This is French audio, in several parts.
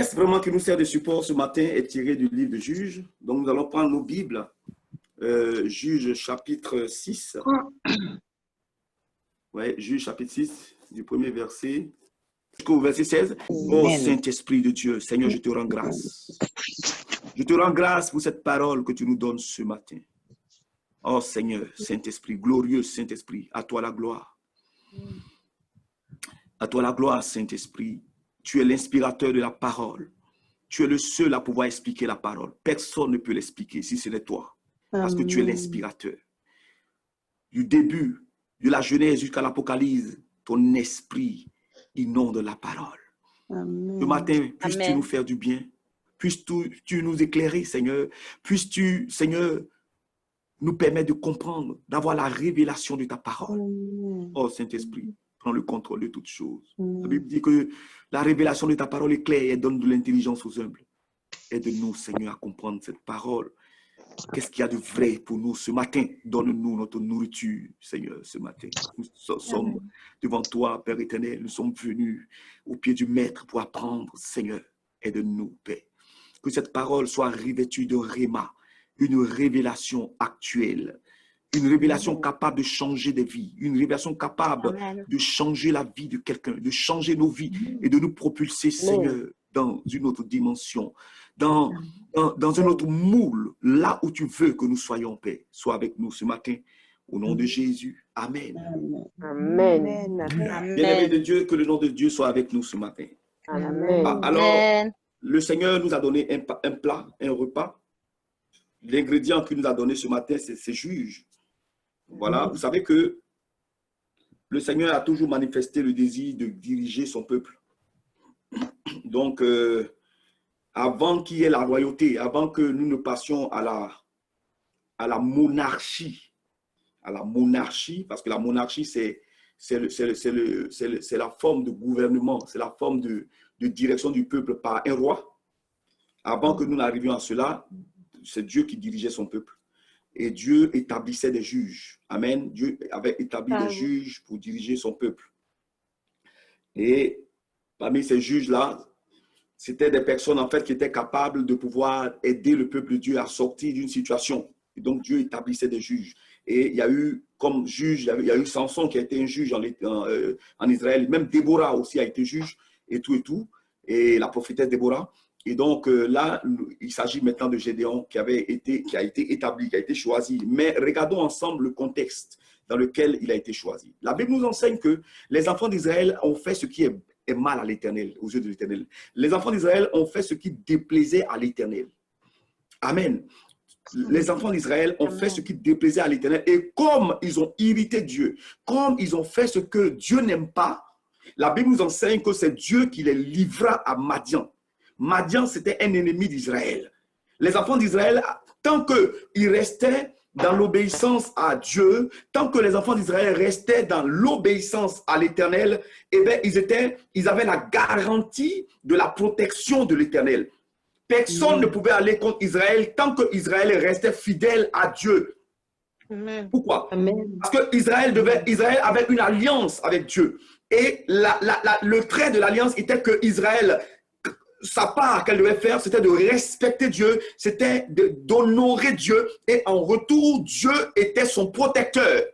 texte vraiment qui nous sert de support ce matin est tiré du livre de Juges. Donc, nous allons prendre nos Bibles. Juges chapitre 6. Ouais, Juges chapitre 6, du premier verset jusqu'au verset 16. Oh Saint-Esprit de Dieu, Seigneur, je te rends grâce. Je te rends grâce pour cette parole que tu nous donnes ce matin. Oh Seigneur, Saint-Esprit, glorieux Saint-Esprit, à toi la gloire. À toi la gloire, Saint-Esprit. Tu es l'inspirateur de la parole. Tu es le seul à pouvoir expliquer la parole. Personne ne peut l'expliquer si ce n'est toi. Parce que tu es l'inspirateur. Du début, de la Genèse jusqu'à l'Apocalypse, ton esprit inonde la parole. Amen. Ce matin, puisses-tu nous faire du bien. Puisses-tu nous éclairer, Seigneur. Puisses-tu, Seigneur, nous permettre de comprendre, d'avoir la révélation de ta parole. Amen. Oh Saint-Esprit, prends le contrôle de toutes choses. Amen. La Bible dit que la révélation de ta parole est claire et donne de l'intelligence aux humbles. Aide-nous, Seigneur, à comprendre cette parole. Qu'est-ce qu'il y a de vrai pour nous ce matin? Donne-nous notre nourriture, Seigneur, ce matin. Nous sommes devant toi, Père éternel. Nous sommes venus au pied du Maître pour apprendre, Seigneur. Aide-nous, Père. Que cette parole soit revêtue de réma, une révélation actuelle, une révélation capable de changer des vies, une révélation capable de changer la vie de quelqu'un, de changer nos vies et de nous propulser, Seigneur, dans une autre dimension, dans un autre moule, là où tu veux que nous soyons, Père. Sois avec nous ce matin, au nom de Jésus. Amen. Amen. Bien-aimé de Dieu, que le nom de Dieu soit avec nous ce matin. Amen. Alors, le Seigneur nous a donné un plat, un repas. L'ingrédient qu'il nous a donné ce matin, c'est juge. Voilà, vous savez que le Seigneur a toujours manifesté le désir de diriger son peuple. Donc, avant qu'il y ait la royauté, avant que nous ne passions à la monarchie, parce que la monarchie, c'est la forme de gouvernement, c'est la forme de direction du peuple par un roi. Avant que nous n'arrivions à cela, c'est Dieu qui dirigeait son peuple. Et Dieu établissait des juges. Amen. Dieu avait établi des juges pour diriger son peuple. Et parmi ces juges-là, c'était des personnes en fait qui étaient capables de pouvoir aider le peuple de Dieu à sortir d'une situation. Et donc Dieu établissait des juges. Et il y a eu comme juge, il y a eu Samson qui a été un juge en Israël. Même Déborah aussi a été juge et tout. Et la prophétesse Déborah. Et donc là, il s'agit maintenant de Gédéon qui a été établi, qui a été choisi. Mais regardons ensemble le contexte dans lequel il a été choisi. La Bible nous enseigne que les enfants d'Israël ont fait ce qui est mal à l'Éternel, aux yeux de l'Éternel. Les enfants d'Israël ont fait ce qui déplaisait à l'Éternel. Amen. Les enfants d'Israël ont fait ce qui déplaisait à l'Éternel. Et comme ils ont irrité Dieu, comme ils ont fait ce que Dieu n'aime pas, la Bible nous enseigne que c'est Dieu qui les livra à Madian. Madian, c'était un ennemi d'Israël. Les enfants d'Israël, tant qu'ils restaient dans l'obéissance à Dieu, tant que les enfants d'Israël restaient dans l'obéissance à l'Éternel, eh bien, ils avaient la garantie de la protection de l'Éternel. Personne ne pouvait aller contre Israël tant que Israël restait fidèle à Dieu. Amen. Pourquoi? Amen. Parce que Israël avait une alliance avec Dieu. Et le trait de l'alliance était que Israël, sa part qu'elle devait faire, c'était de respecter Dieu, c'était d'honorer Dieu. Et en retour, Dieu était son protecteur.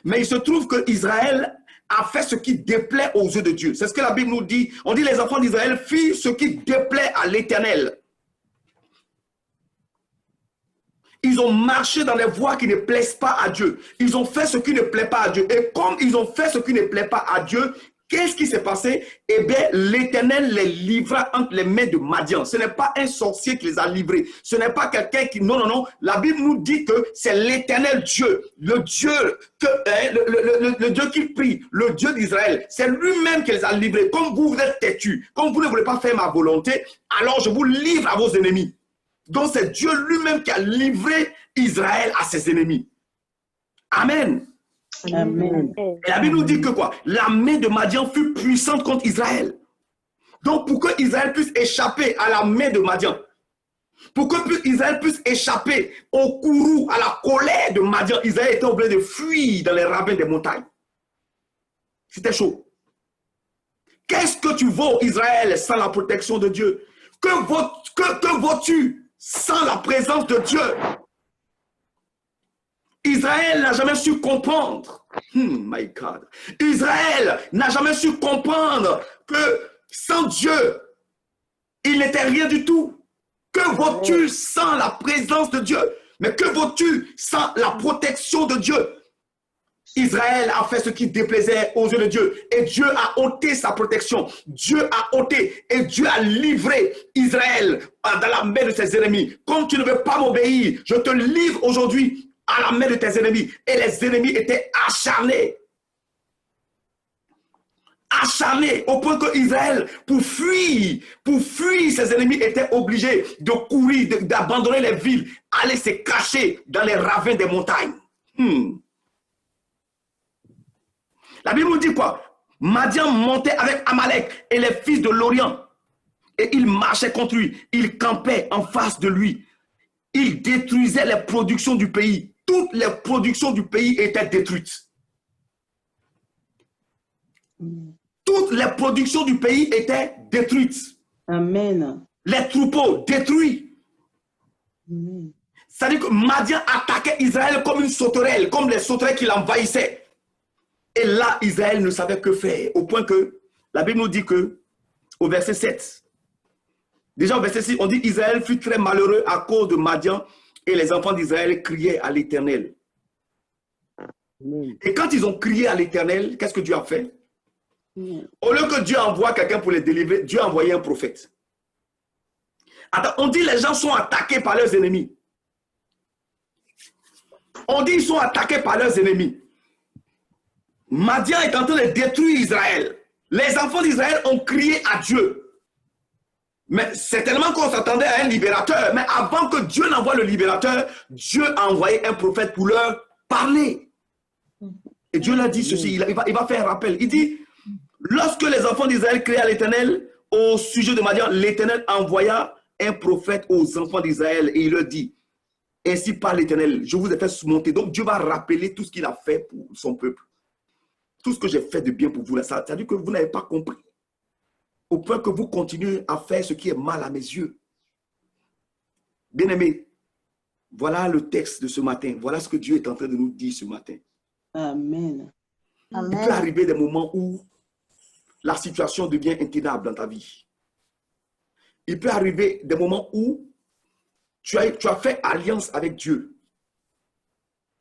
Mais il se trouve que Israël a fait ce qui déplaît aux yeux de Dieu. C'est ce que la Bible nous dit. On dit les enfants d'Israël firent ce qui déplaît à l'Éternel. Ils ont marché dans les voies qui ne plaisent pas à Dieu. Ils ont fait ce qui ne plaît pas à Dieu. Et comme ils ont fait ce qui ne plaît pas à Dieu, qu'est-ce qui s'est passé? Eh bien, l'Éternel les livra entre les mains de Madian. Ce n'est pas un sorcier qui les a livrés. Ce n'est pas quelqu'un qui... Non. La Bible nous dit que c'est l'Éternel Dieu, le Dieu qui prie, le Dieu d'Israël. C'est lui-même qui les a livrés. Comme vous êtes têtus, comme vous ne voulez pas faire ma volonté, alors je vous livre à vos ennemis. Donc, c'est Dieu lui-même qui a livré Israël à ses ennemis. Amen. Amen. Et la Bible nous dit que quoi? La main de Madian fut puissante contre Israël. Donc, pour que Israël puisse échapper à la main de Madian, pour que Israël puisse échapper au courroux, à la colère de Madian, Israël était obligé de fuir dans les ravins des montagnes. C'était chaud. Qu'est-ce que tu vaux, Israël, sans la protection de Dieu? Que vaux-tu sans la présence de Dieu? Israël n'a jamais su comprendre. My God. Israël n'a jamais su comprendre que sans Dieu, il n'était rien du tout. Que vaux-tu sans la présence de Dieu? Mais que vaux-tu sans la protection de Dieu? Israël a fait ce qui déplaisait aux yeux de Dieu. Et Dieu a ôté sa protection. Dieu a ôté et Dieu a livré Israël dans la main de ses ennemis. Comme tu ne veux pas m'obéir, je te livre aujourd'hui à la main de tes ennemis. Et les ennemis étaient acharnés. Acharnés au point que Israël, pour fuir ses ennemis, était obligé de courir, d'abandonner les villes, aller se cacher dans les ravins des montagnes. La Bible nous dit quoi? Madian montait avec Amalek et les fils de l'Orient. Et ils marchaient contre lui. Ils campaient en face de lui. Ils détruisaient les productions du pays. Toutes les productions du pays étaient détruites. Toutes les productions du pays étaient détruites. Amen. Les troupeaux détruits. C'est-à-dire que Madian attaquait Israël comme une sauterelle, comme les sauterelles qui l'envahissaient. Et là, Israël ne savait que faire, au point que la Bible nous dit que, au verset 7, déjà au verset 6, on dit Israël fut très malheureux à cause de Madian et les enfants d'Israël criaient à l'Éternel. Et quand ils ont crié à l'Éternel, qu'est-ce que Dieu a fait? Au lieu que Dieu envoie quelqu'un pour les délivrer, Dieu a envoyé un prophète. Attends, on dit les gens sont attaqués par leurs ennemis. On dit ils sont attaqués par leurs ennemis. Madian est en train de détruire Israël. Les enfants d'Israël ont crié à Dieu. Mais certainement qu'on s'attendait à un libérateur. Mais avant que Dieu n'envoie le libérateur, Dieu a envoyé un prophète pour leur parler. Et Dieu leur dit ceci, il va faire un rappel. Il dit, lorsque les enfants d'Israël criaient à l'Éternel au sujet de Madian, l'Éternel envoya un prophète aux enfants d'Israël et il leur dit, ainsi parle l'Éternel, je vous ai fait monter. Donc Dieu va rappeler tout ce qu'il a fait pour son peuple. Tout ce que j'ai fait de bien pour vous, là, ça veut dire que vous n'avez pas compris. Au point que vous continuez à faire ce qui est mal à mes yeux. Bien-aimés, voilà le texte de ce matin. Voilà ce que Dieu est en train de nous dire ce matin. Amen. Il peut arriver des moments où la situation devient intenable dans ta vie. Il peut arriver des moments où tu as fait alliance avec Dieu.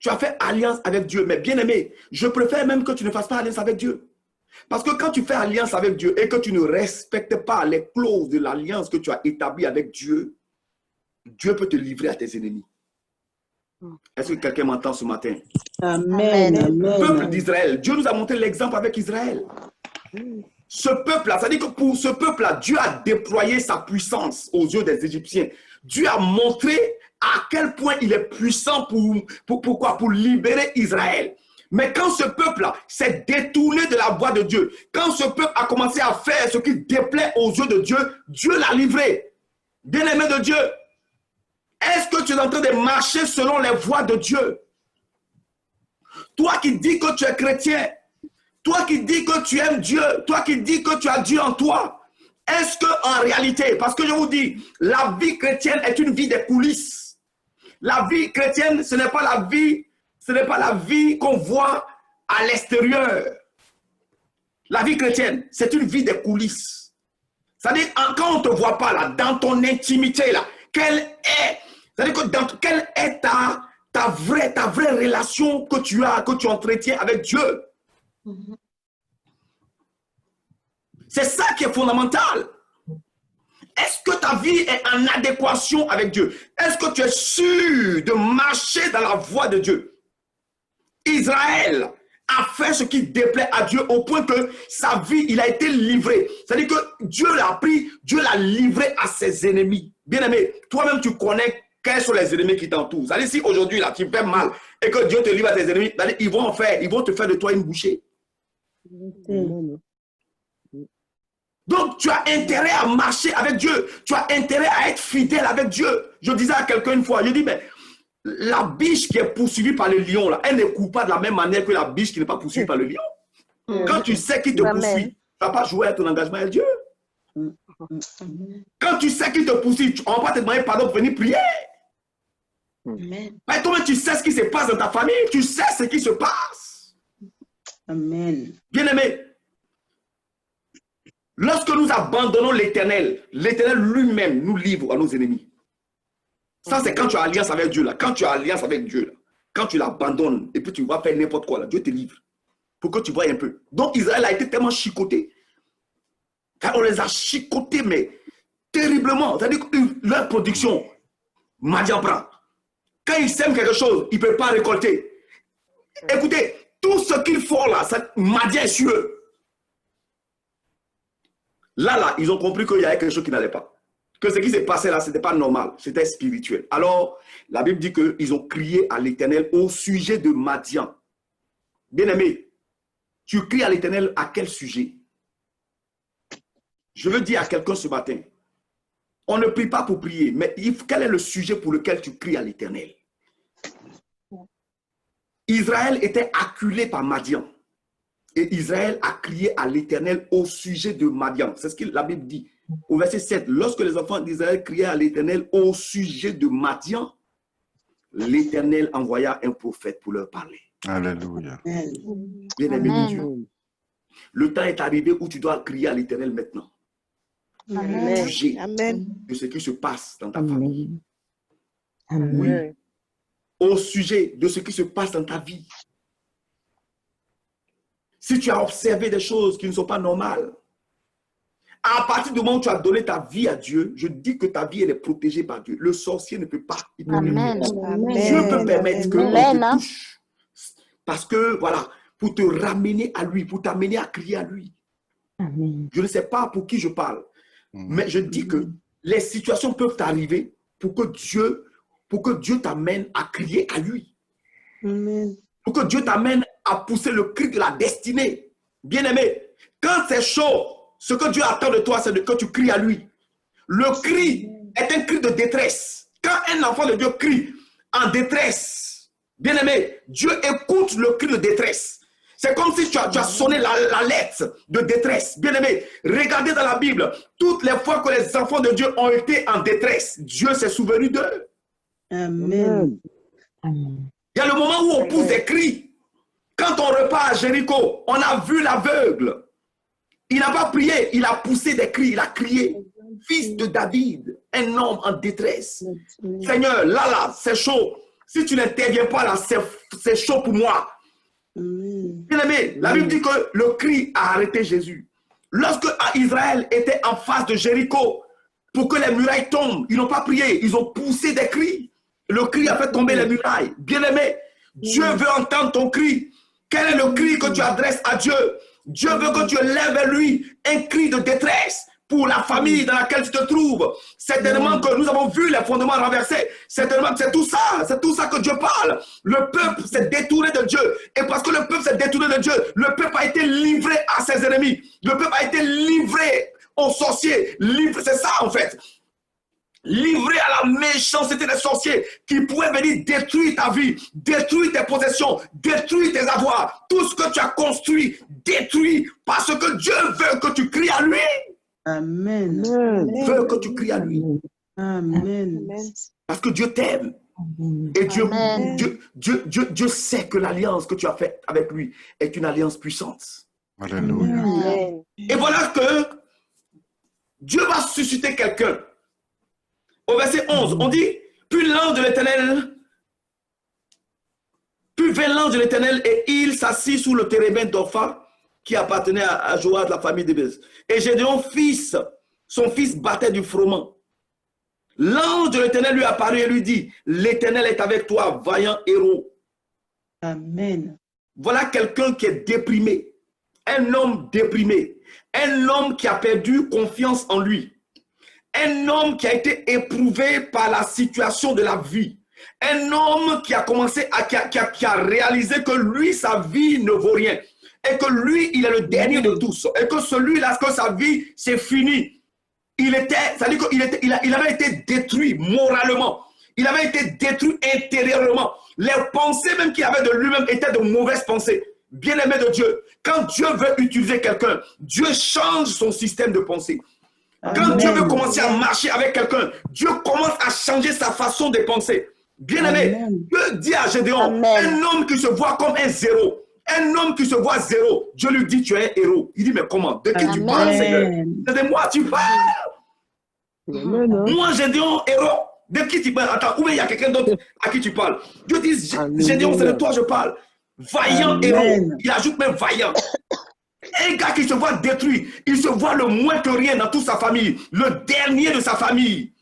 Tu as fait alliance avec Dieu. Mais bien aimé, je préfère même que tu ne fasses pas alliance avec Dieu. Parce que quand tu fais alliance avec Dieu et que tu ne respectes pas les clauses de l'alliance que tu as établie avec Dieu, Dieu peut te livrer à tes ennemis. Est-ce que quelqu'un m'entend ce matin? Amen. Le peuple d'Israël, Dieu nous a montré l'exemple avec Israël. Ce peuple-là, c'est-à-dire que pour ce peuple-là, Dieu a déployé sa puissance aux yeux des Égyptiens. Dieu a montré à quel point il est puissant pour libérer Israël. Mais quand ce peuple-là s'est détourné de la voie de Dieu, quand ce peuple a commencé à faire ce qui déplaît aux yeux de Dieu, Dieu l'a livré. Bien-aimé de Dieu, est-ce que tu es en train de marcher selon les voies de Dieu? Toi qui dis que tu es chrétien, toi qui dis que tu aimes Dieu, toi qui dis que tu as Dieu en toi, est-ce qu'en réalité, parce que je vous dis, la vie chrétienne est une vie des coulisses. La vie chrétienne, ce n'est pas la vie qu'on voit à l'extérieur. La vie chrétienne, c'est une vie des coulisses. C'est-à-dire, quand on ne te voit pas là, dans ton intimité là, quelle est ta vraie relation que tu entretiens avec Dieu? C'est ça qui est fondamental. Est-ce que ta vie est en adéquation avec Dieu? Est-ce que tu es sûr de marcher dans la voie de Dieu? Israël a fait ce qui déplaît à Dieu au point que sa vie, il a été livré. C'est-à-dire que Dieu l'a pris, Dieu l'a livré à ses ennemis. Bien-aimé, toi-même tu connais quels sont les ennemis qui t'entourent. C'est-à-dire si aujourd'hui là tu fais mal et que Dieu te livre à tes ennemis, ils vont te faire de toi une bouchée. Donc, tu as intérêt à marcher avec Dieu. Tu as intérêt à être fidèle avec Dieu. Je disais à quelqu'un une fois, je dis, mais la biche qui est poursuivie par le lion, là, elle ne court pas de la même manière que la biche qui n'est pas poursuivie par le lion. Quand tu sais qui te poursuit, Tu vas pas jouer à ton engagement avec Dieu. Amen. Quand tu sais qu'il te poursuit, on va pas te demander pardon pour venir prier. Amen. Mais toi, tu sais ce qui se passe dans ta famille. Tu sais ce qui se passe. Amen. Bien-aimé, lorsque nous abandonnons l'Éternel, l'Éternel lui-même nous livre à nos ennemis. Ça, c'est quand tu as alliance avec Dieu. Là. Quand tu as alliance avec Dieu, là. Quand tu l'abandonnes et puis tu vas faire n'importe quoi, là, Dieu te livre. Pour que tu vois un peu. Donc, Israël a été tellement chicoté. Car on les a chicotés, mais terriblement. C'est-à-dire que leur production, Madian prend. Quand ils sèment quelque chose, ils ne peuvent pas récolter. Écoutez, tout ce qu'ils font là, Madian est sur eux. Là, ils ont compris qu'il y avait quelque chose qui n'allait pas. Que ce qui s'est passé là, ce n'était pas normal, c'était spirituel. Alors, la Bible dit qu'ils ont crié à l'Éternel au sujet de Madian. Bien-aimé, tu cries à l'Éternel à quel sujet? Je veux dire à quelqu'un ce matin, on ne prie pas pour prier, mais quel est le sujet pour lequel tu cries à l'Éternel? Israël était acculé par Madian. Et Israël a crié à l'Éternel au sujet de Madian. C'est ce que la Bible dit. Au verset 7, lorsque les enfants d'Israël criaient à l'Éternel au sujet de Madian, l'Éternel envoya un prophète pour leur parler. Alléluia. Bien-aimé de Dieu, le temps est arrivé où tu dois crier à l'Éternel maintenant. Amen. Au sujet Amen. de ce qui se passe dans ta famille. Amen. Au sujet de ce qui se passe dans ta vie. Si tu as observé des choses qui ne sont pas normales, à partir du moment où tu as donné ta vie à Dieu, je dis que ta vie elle est protégée par Dieu. Le sorcier ne peut pas. Il peut Amen. Dieu peut permettre qu'on te touche. Parce que, voilà, pour te ramener à lui, pour t'amener à crier à lui. Je ne sais pas pour qui je parle, mais je dis que les situations peuvent t'arriver pour que Dieu t'amène à crier à lui. Amen. Pour que Dieu t'amène à pousser le cri de la destinée. Bien-aimé, quand c'est chaud, ce que Dieu attend de toi, c'est que tu cries à lui. Le cri est un cri de détresse. Quand un enfant de Dieu crie en détresse, bien-aimé, Dieu écoute le cri de détresse. C'est comme si tu as sonné la lettre de détresse. Bien-aimé, regardez dans la Bible, toutes les fois que les enfants de Dieu ont été en détresse, Dieu s'est souvenu d'eux. Amen. Il y a le moment où on pousse des cris. Quand on repart à Jéricho, on a vu l'aveugle. Il n'a pas prié, il a poussé des cris, il a crié. Fils de David, un homme en détresse. Seigneur, là, c'est chaud. Si tu n'interviens pas là, c'est chaud pour moi. Bien-aimé, la Bible dit que le cri a arrêté Jésus. Lorsque Israël était en face de Jéricho, pour que les murailles tombent, ils n'ont pas prié, ils ont poussé des cris. Le cri a fait tomber les murailles. Bien-aimé, Dieu veut entendre ton cri. Quel est le cri que tu adresses à Dieu? Dieu veut que tu lèves vers lui un cri de détresse pour la famille dans laquelle tu te trouves. Certainement que nous avons vu les fondements renversés. Certainement que c'est tout ça que Dieu parle. Le peuple s'est détourné de Dieu. Et parce que le peuple s'est détourné de Dieu, le peuple a été livré à ses ennemis. Le peuple a été livré aux sorciers. C'est ça en fait. Livré à la méchanceté des sorciers qui pouvaient venir détruire ta vie, détruire tes possessions, détruire tes avoirs. Tout ce que tu as construit, détruit parce que Dieu veut que tu cries à lui. Amen. Il veut que tu cries à lui. Amen. Parce que Dieu t'aime. Et Dieu sait que l'alliance que tu as faite avec lui est une alliance puissante. Alléluia. Amen. Et voilà que Dieu va susciter quelqu'un. Au verset 11, on dit, puis l'ange de l'Éternel, puis vint l'ange de l'Éternel et il s'assit sous le térébinthe d'Opha qui appartenait à Joas de la famille d'Ébez. Et Gédéon, son fils battait du froment. L'ange de l'Éternel lui apparut et lui dit, l'Éternel est avec toi, vaillant héros. Amen. Voilà quelqu'un qui est déprimé, un homme déprimé, un homme qui a perdu confiance en lui. Un homme qui a été éprouvé par la situation de la vie. Un homme qui a commencé qui a réalisé que lui, sa vie ne vaut rien. Et que lui, il est le dernier de tous. Et que celui-là, que sa vie, c'est fini. C'est-à-dire qu'il avait été détruit moralement. Il avait été détruit intérieurement. Les pensées même qu'il avait de lui-même étaient de mauvaises pensées. bien-aimé de Dieu, quand Dieu veut utiliser quelqu'un, Dieu change son système de pensée. Quand Dieu veut commencer à marcher avec quelqu'un, Dieu commence à changer sa façon de penser. Bien-aimé, Dieu dit à Gédéon, un homme qui se voit comme un zéro, un homme qui se voit zéro, Dieu lui dit, tu es un héros. Il dit, mais comment? De qui tu parles, Seigneur? De moi, tu parles. Moi, Gédéon, héros. De qui tu parles? Attends, où il y a quelqu'un d'autre à qui tu parles? Dieu dit, Gédéon, c'est de toi je parle. Vaillant héros. Il ajoute même vaillant. Un gars qui se voit détruit, il se voit le moins que rien dans toute sa famille, le dernier de sa famille,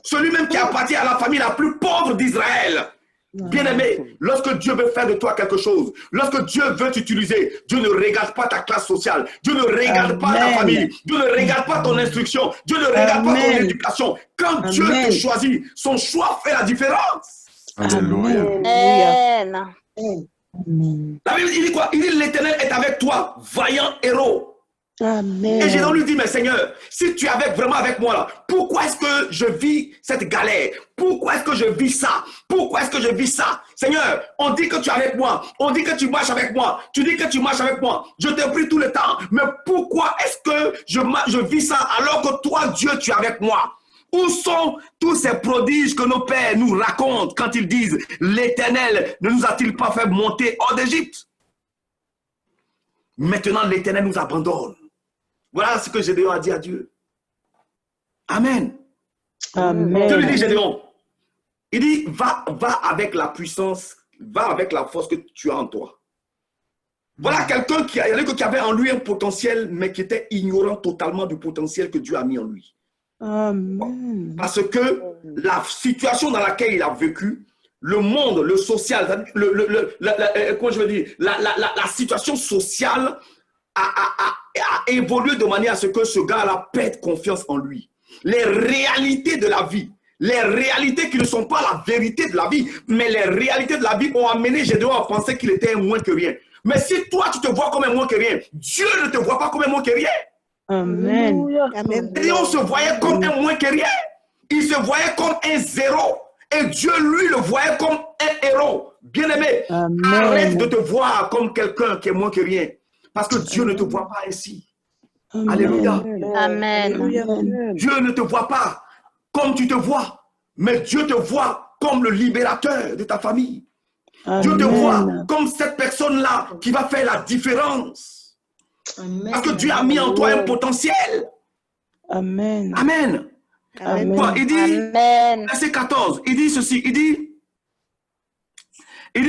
celui-même qui appartient à la famille la plus pauvre d'Israël. Bien-aimé, lorsque Dieu veut faire de toi quelque chose, lorsque Dieu veut t'utiliser, Dieu ne regarde pas ta classe sociale, Dieu ne regarde pas ta famille, Dieu ne regarde pas ton instruction, Dieu ne regarde pas ton éducation. Quand Dieu te choisit, son choix fait la différence. Alléluia. La Bible dit quoi? Il dit l'Éternel est avec toi, vaillant héros. Amen. Et Gédéon lui dit, mais Seigneur, si tu es vraiment avec moi là, pourquoi est-ce que je vis cette galère? Pourquoi est-ce que je vis ça? Pourquoi est-ce que je vis ça? Seigneur, on dit que tu es avec moi, on dit que tu marches avec moi, tu dis que tu marches avec moi, je te prie tout le temps, mais pourquoi est-ce que je vis ça alors que toi, Dieu, tu es avec moi? Où sont tous ces prodiges que nos pères nous racontent quand ils disent « L'Éternel ne nous a-t-il pas fait monter hors d'Égypte ?» Maintenant, l'Éternel nous abandonne. Voilà ce que Gédéon a dit à Dieu. Amen. Amen. Que lui dit Gédéon? Il dit, va avec la puissance, va avec la force que tu as en toi. Voilà quelqu'un qui avait en lui un potentiel, mais qui était ignorant totalement du potentiel que Dieu a mis en lui. Amen. Parce que la situation dans laquelle il a vécu, le monde, le social, comment je veux dire, la situation sociale a évolué de manière à ce que ce gars-là perde confiance en lui. Les réalités de la vie, les réalités qui ne sont pas la vérité de la vie, mais les réalités de la vie ont amené Gédéon à penser qu'il était un moins que rien. Mais si toi, tu te vois comme un moins que rien, Dieu ne te voit pas comme un moins que rien. Amen. Gédéon se voyait comme un moins que rien. Il se voyait comme un zéro. Et Dieu, lui, le voyait comme un héros. Bien-aimé, arrête de te voir comme quelqu'un qui est moins que rien. Parce que Dieu ne te voit pas ainsi. Amen. Alléluia. Amen. Dieu ne te voit pas comme tu te vois, mais Dieu te voit comme le libérateur de ta famille. Dieu te voit comme cette personne-là qui va faire la différence. Parce que Dieu a mis en toi un potentiel. Amen. Amen. Amen. Quoi? Il dit, verset 14, il dit ceci, il dit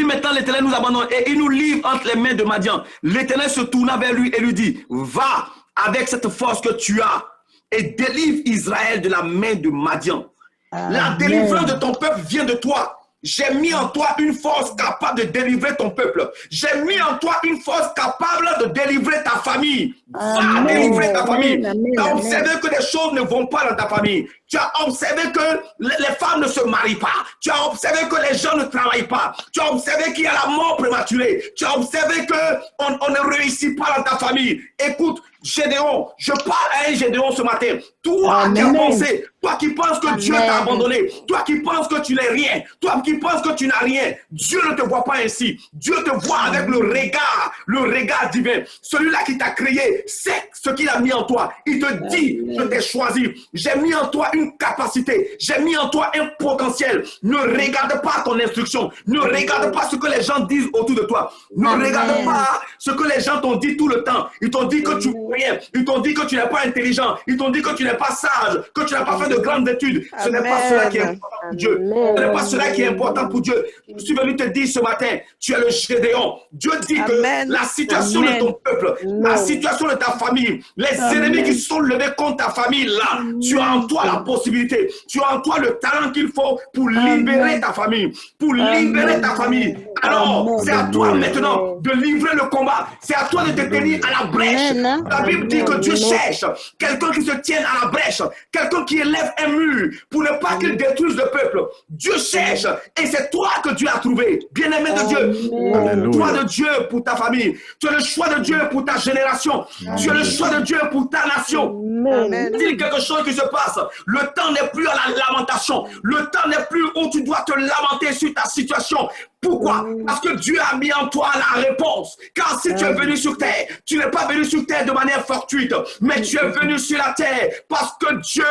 maintenant l'Éternel nous abandonne et il nous livre entre les mains de Madian. L'Éternel se tourna vers lui et lui dit, va avec cette force que tu as et délivre Israël de la main de Madian. La délivrance de ton peuple vient de toi. J'ai mis en toi une force capable de délivrer ton peuple. J'ai mis en toi une force capable de délivrer ta famille. Va délivrer ta famille. Tu as observé que les choses ne vont pas dans ta famille. Tu as observé que les femmes ne se marient pas. Tu as observé que les gens ne travaillent pas. Tu as observé qu'il y a la mort prématurée. Tu as observé qu'on ne réussit pas dans ta famille. Écoute, Gédéon, je parle à un Gédéon ce matin. Toi qui as pensé, toi qui penses que Dieu t'a abandonné, toi qui penses que tu n'es rien, toi qui penses que tu n'as rien, Dieu ne te voit pas ainsi. Dieu te voit avec le regard divin. Celui-là qui t'a créé, c'est ce qu'il a mis en toi. Il te dit, je t'ai choisi. J'ai mis en toi une capacité. J'ai mis en toi un potentiel. Ne regarde pas ton instruction. Ne regarde pas ce que les gens disent autour de toi. Ne regarde pas ce que les gens t'ont dit tout le temps. Ils t'ont dit que tu ne rien. Ils t'ont dit que tu n'es pas intelligent. Ils t'ont dit que tu n'es pas sage, que tu n'as pas fait de grandes études. Ce n'est pas cela qui est important pour Dieu. Ce n'est pas cela qui est important pour Dieu. Je suis venu te dire ce matin, tu es le Gédéon. Dieu dit que la situation de ton peuple, la situation de ta famille, les ennemis qui sont levés contre ta famille, là, tu as en toi la possibilité, tu as en toi le talent qu'il faut pour libérer ta famille, pour libérer ta famille. Alors, c'est à toi maintenant de livrer le combat. C'est à toi de te tenir à la brèche. La Bible dit que Dieu cherche quelqu'un qui se tienne à la brèche, quelqu'un qui élève un mur pour ne pas qu'il détruise le peuple. Dieu cherche et c'est toi que Dieu a trouvé. Bien-aimé de Dieu, toi de Dieu pour ta famille. Tu es le choix de Dieu pour ta génération. Tu es le choix de Dieu pour ta nation. Il y a quelque chose qui se passe. Le Le temps n'est plus à la lamentation. Le temps n'est plus où tu dois te lamenter sur ta situation. Pourquoi? Parce que Dieu a mis en toi la réponse. Car si tu es venu sur terre, tu n'es pas venu sur terre de manière fortuite, mais tu es venu sur la terre parce que Dieu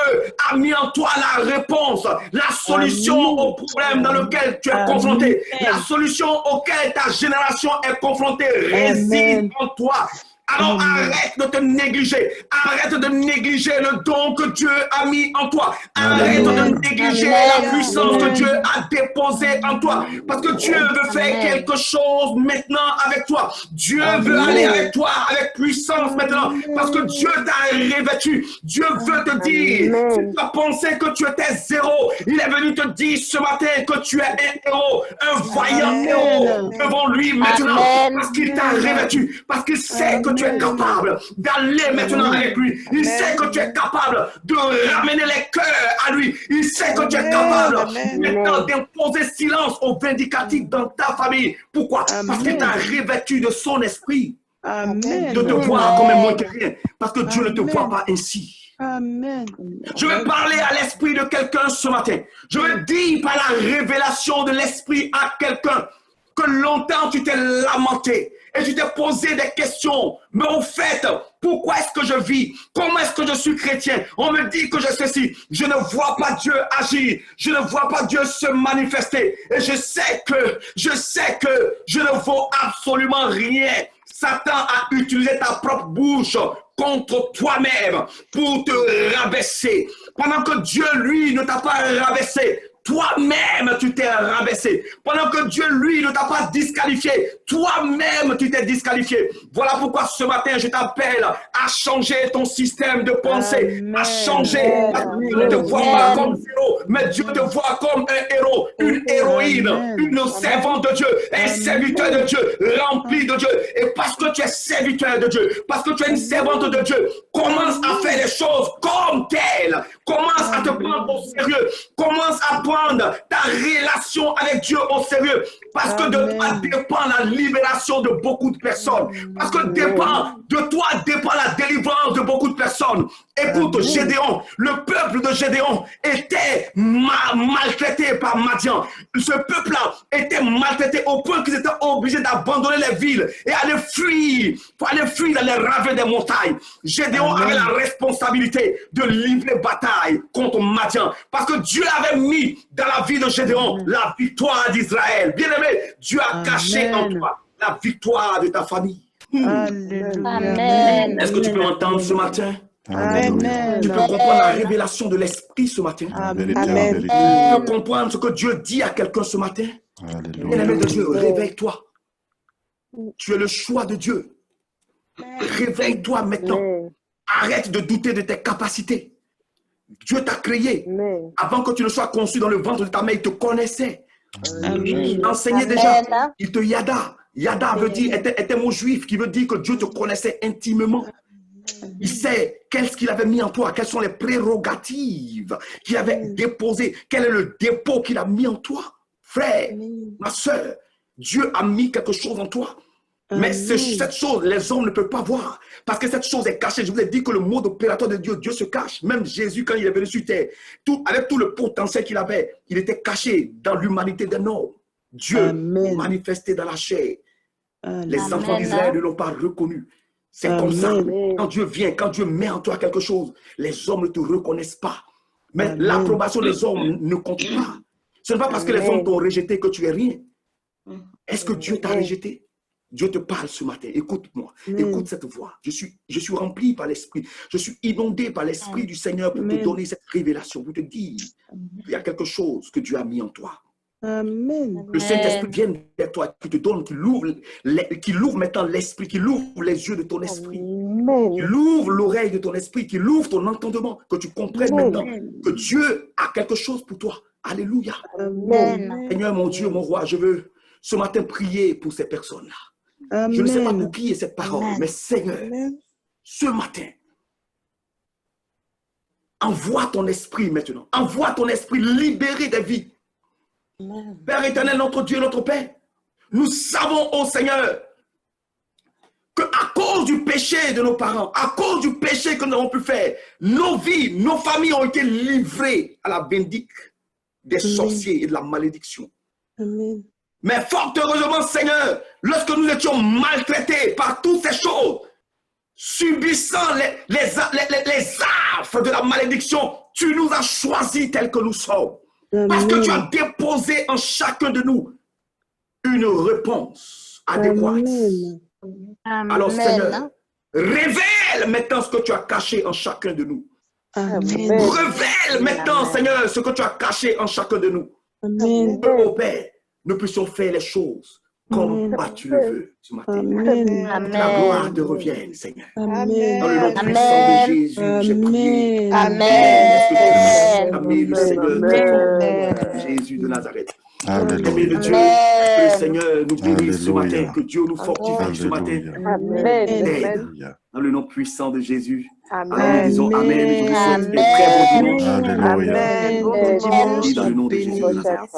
a mis en toi la réponse, la solution au problème dans lequel tu es confronté, la solution auquel ta génération est confrontée réside en toi. Alors arrête de te négliger. Arrête de négliger le don que Dieu a mis en toi. Arrête de négliger la puissance que Dieu a déposée en toi. Parce que Dieu veut faire quelque chose maintenant avec toi. Dieu veut aller avec toi avec puissance maintenant. Parce que Dieu t'a revêtu. Dieu veut te dire, si tu as pensé que tu étais zéro, il est venu te dire ce matin que tu es un héros, un vaillant héros devant lui maintenant. Parce qu'il t'a revêtu. Parce qu'il sait que tu es capable d'aller maintenant avec lui. Il sait que tu es capable de ramener les cœurs à lui. Il sait que tu es capable maintenant d'imposer silence aux vindicatifs dans ta famille. Pourquoi? Parce qu'il t'a revêtu de son esprit. Amen. De te voir comme un moins que rien. Parce que Dieu ne te voit pas ainsi. Amen. Je vais parler à l'esprit de quelqu'un ce matin. Je vais dire par la révélation de l'esprit à quelqu'un que longtemps tu t'es lamenté et tu t'es posé des questions. Mais au fait, pourquoi est-ce que je vis? Comment est-ce que je suis chrétien? On me dit que je sais si. Je ne vois pas Dieu agir. Je ne vois pas Dieu se manifester. Et je sais que je ne vaux absolument rien. Satan a utilisé ta propre bouche contre toi-même pour te rabaisser. Pendant que Dieu, lui, ne t'a pas rabaissé, toi-même, tu t'es rabaissé. Pendant que Dieu, lui, ne t'a pas disqualifié, toi-même, tu t'es disqualifié. Voilà pourquoi ce matin, je t'appelle à changer ton système de pensée, à changer. Dieu ne te voit pas comme zéro, mais Dieu te voit comme un héros, une héroïne, une servante de Dieu, un serviteur de Dieu, rempli de Dieu. Et parce que tu es serviteur de Dieu, parce que tu es une servante de Dieu, commence à faire les choses comme telles. Commence à te prendre au sérieux. Commence à prendre ta relation avec Dieu au sérieux. Parce que de toi dépend la libération de beaucoup de personnes. Parce que de toi dépend la délivrance de beaucoup de personnes. Écoute, Gédéon, le peuple de Gédéon était maltraité par Madian. Ce peuple-là était maltraité au point qu'ils étaient obligés d'abandonner les villes et aller fuir, pour aller fuir dans les ravins des montagnes. Gédéon avait la responsabilité de livrer bataille contre Madian. Parce que Dieu avait mis dans la vie de Gédéon la victoire d'Israël. Bien-aimé, Dieu a caché en toi la victoire de ta famille. Amen. Est-ce que tu peux entendre ce matin? Amen. Tu peux comprendre la révélation de l'esprit ce matin? Amen. Tu peux comprendre ce que Dieu dit à quelqu'un ce matin? Bien-aimé de Dieu, réveille-toi. Tu es le choix de Dieu. Réveille-toi maintenant. Arrête de douter de tes capacités. Dieu t'a créé. Avant que tu ne sois conçu dans le ventre de ta mère, il te connaissait. Il t'enseignait déjà. Il te yada. Yada veut dire, était mot juif qui veut dire que Dieu te connaissait intimement. Il sait qu'est-ce qu'il avait mis en toi, quelles sont les prérogatives qu'il avait déposées, quel est le dépôt qu'il a mis en toi. Frère, ma soeur, Dieu a mis quelque chose en toi. Mais cette chose, les hommes ne peuvent pas voir. Parce que cette chose est cachée. Je vous ai dit que le mot d'opérateur de Dieu, Dieu se cache. Même Jésus, quand il est venu sur terre, avec tout le potentiel qu'il avait, il était caché dans l'humanité d'un homme. Dieu manifesté dans la chair. Les enfants d'Israël ne l'ont pas reconnu. C'est comme ça. Quand Dieu vient, quand Dieu met en toi quelque chose, les hommes ne te reconnaissent pas. Mais l'approbation des hommes ne compte pas. Ce n'est pas parce que les hommes t'ont rejeté que tu es rien. Est-ce que Dieu t'a rejeté? Dieu te parle ce matin. Écoute-moi. Écoute cette voix. Je suis rempli par l'Esprit. Je suis inondé par l'Esprit du Seigneur pour te donner cette révélation, pour te dire qu'il y a quelque chose que Dieu a mis en toi. Amen. Le Saint-Esprit vient vers toi, qui te donne, qui l'ouvre maintenant l'esprit, qui l'ouvre les yeux de ton esprit, qui l'ouvre l'oreille de ton esprit, qui l'ouvre ton entendement, que tu comprennes maintenant que Dieu a quelque chose pour toi. Alléluia. Amen. Seigneur, mon Dieu, mon roi, je veux ce matin prier pour ces personnes-là. Amen. Je ne sais pas pour qui est cette parole, mais Seigneur, ce matin, envoie ton esprit maintenant. Envoie ton esprit libérer des vies. Père éternel, notre Dieu, notre Père, nous savons, ô Seigneur, qu'à cause du péché de nos parents, à cause du péché que nous avons pu faire, nos vies, nos familles ont été livrées à la vindicte des sorciers et de la malédiction. Amen. Mais fort heureusement, Seigneur, lorsque nous étions maltraités par toutes ces choses, subissant les affres de la malédiction, tu nous as choisis tels que nous sommes. Parce que tu as déposé en chacun de nous une réponse adéquate. Amen. Alors, Seigneur, révèle maintenant ce que tu as caché en chacun de nous. Amen. Révèle maintenant, Seigneur, ce que tu as caché en chacun de nous. Amen. Que, au Père, nous puissions faire les choses comme toi tu le veux ce matin. Amen. Que la gloire te revienne, Seigneur. Amen. Dans le nom Amen. puissant de Jésus, j'ai prié. Amen. Est-ce que tu Amen. aimer le Seigneur très fort, Jésus de Nazareth? Aimer le Alléluia. Dieu, que le Seigneur nous bénisse ce Alléluia. matin, que Dieu nous fortifie ce matin. Amen. Aide. Dans le nom puissant de Jésus. Alors nous Amen. disons Amen et je vous souhaite Amen. des très bons dimanches. Alléluia. Amen. Bon dimanche, Et dans le nom de béni. Jésus de Nazareth.